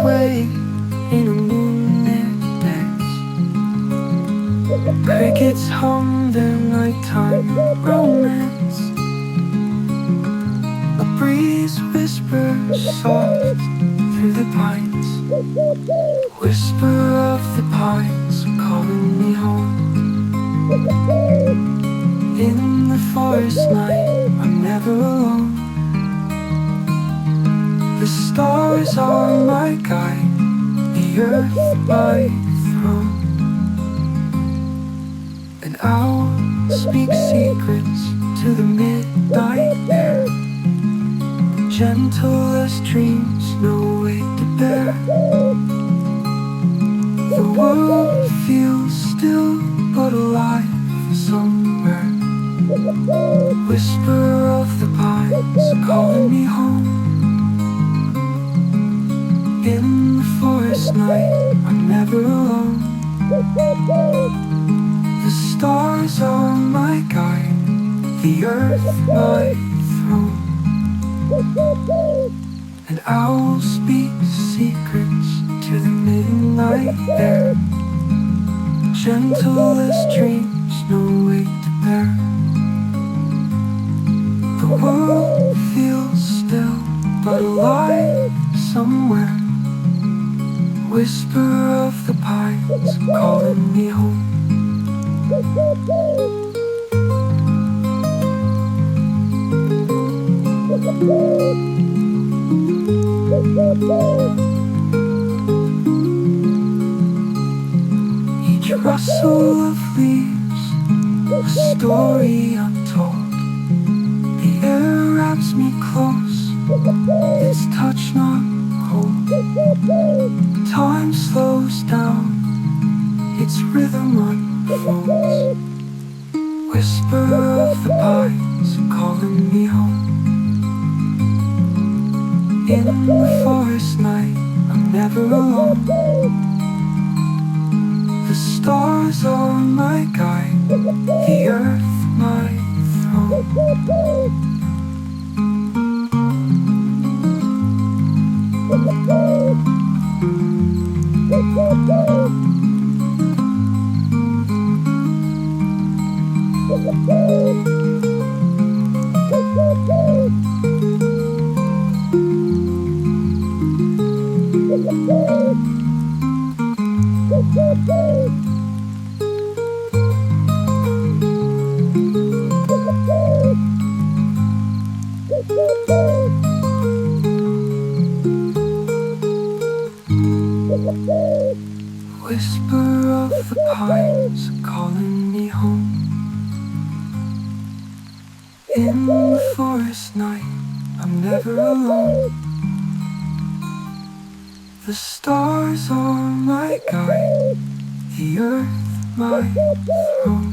sway in a moonlit dance. Crickets hum their nighttime romance. A breeze whispers soft through the pines. Whisper of the pines calling me home. In the forest night, I'm never alone. The stars are my guide, the earth my throne. An owl speaks secrets to the midnight air. Gentle as dreams, no weight to bear. The world feels still but alive somewhere. Whisper of the pines calling me home. In the forest night, I'm never alone. The stars are my guide, the earth my throne. An owl speaks secrets to the midnight air. Gentle as dreams, no weight to bear. The world feels still but alive somewhere. Whisper of the pines calling me home. Each rustle of leaves, a story untold. The air wraps me close, its touch not cold. Time slows down, its rhythm unfolds. Whisper of the pines calling me home. In the forest night, I'm never alone. The stars are my guide, the earth my throne. Whisper of the pines calling me home. In the forest night, I'm never alone. The stars are my guide, the earth my throne.